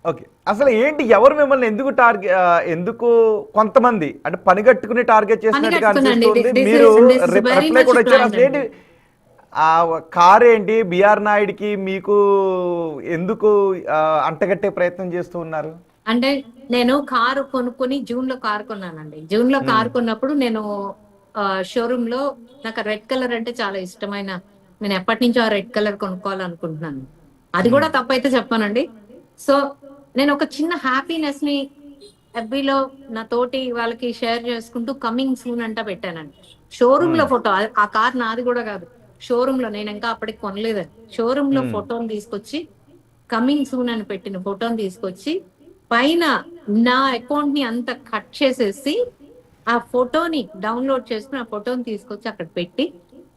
Okay. అసలు ఏంటి ఎవరు మిమ్మల్ని ఎందుకు ఎందుకు కొంతమంది అంటే పనిగట్టుకుని టార్గెట్ పని చేసినట్టుగా కట్టుకునండి. అనిపిస్తుంది. మీరు this is very reply much కూడా ఇచ్చారు. ప్లాన్డ్ అసలు ఏంటి అండి. ఆ కార్ ఏంటి బిఆర్ నాయుడికి మీకు ఎందుకు అంటగట్టే ప్రయత్నం చేస్తూ ఉన్నారు? అంటే నేను కారు కొనుక్కొని జూన్ లో కారు కొన్నానండి. జూన్ లో హ్మ్. కారు కొన్నప్పుడు నేను షోరూమ్ లో నాకు రెడ్ కలర్ అంటే చాలా ఇష్టమైన, నేను ఎప్పటి నుంచో ఆ రెడ్ కలర్ కొనుక్కోవాలనుకుంటున్నాను. అది కూడా హ్మ్. తప్పైతే చెప్పానండి. సో నేను ఒక చిన్న హ్యాపీనెస్ ని ఎఫ్బీలో నా తోటి వాళ్ళకి షేర్ చేసుకుంటూ కమింగ్ సూన్ అంటా పెట్టానండి. షోరూమ్ లో హ్మ్. ఫోటో, ఆ కార్ నాది కూడా కాదు. షోరూమ్ లో నేను ఇంకా అప్పటికి కొనలేదండి. షోరూమ్ లో హ్మ్. ఫోటోని తీసుకొచ్చి కమింగ్ సూన్ అని పెట్టిన ఫోటోని తీసుకొచ్చి పైన నా అకౌంట్ ని అంతా కట్ చేసేసి ఆ ఫోటోని డౌన్లోడ్ చేసుకుని ఆ ఫోటోని తీసుకొచ్చి అక్కడ పెట్టి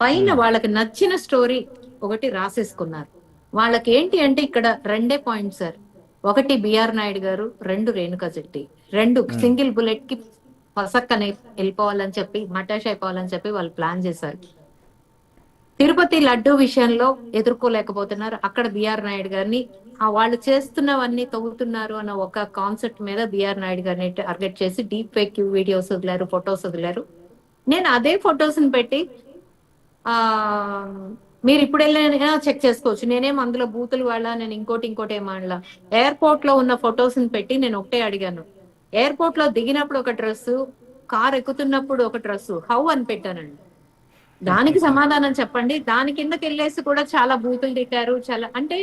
పైన హ్మ్. వాళ్ళకి నచ్చిన స్టోరీ ఒకటి రాసేసుకున్నారు. వాళ్ళకి ఏంటి అంటే ఇక్కడ రెండే పాయింట్ సార్. ఒకటి బిఆర్ నాయుడు గారు, రెండు రేణుకా శెట్టి, రెండు హ్మ్. సింగిల్ బుల్లెట్ కి పసక్కనే వెళ్ళిపోవాలని చెప్పి మటాష్ అయిపోవాలని చెప్పి వాళ్ళు ప్లాన్ చేశారు. తిరుపతి లడ్డు విషయంలో ఎదుర్కోలేకపోతున్నారు. అక్కడ బిఆర్ నాయుడు గారిని వాళ్ళు చేస్తున్నవన్నీ తవ్వుతున్నారు అన్న ఒక కాన్సెప్ట్ మీద బిఆర్ నాయుడు గారిని టార్గెట్ చేసి డీప్ ఫేక్ వీడియోస్ వదిలారు, ఫొటోస్ వదిలారు. నేను అదే ఫొటోస్ పెట్టి ఆ మీరు ఇప్పుడు వెళ్ళినా చెక్ చేసుకోవచ్చు. నేనేం అందులో బూతులు వాళ్ళ, నేను ఇంకోటి ఏం వాళ్ళ. ఎయిర్పోర్ట్ లో ఉన్న ఫొటోస్ పెట్టి నేను ఒకటే అడిగాను. ఎయిర్పోర్ట్ లో దిగినప్పుడు ఒక డ్రెస్సు, కార్ ఎక్కుతున్నప్పుడు ఒక డ్రెస్సు, హౌ అని పెట్టానండి. దానికి సమాధానం చెప్పండి. దాని కిందకెళ్ళేసి కూడా చాలా బూతులు తిట్టారు. చాలా అంటే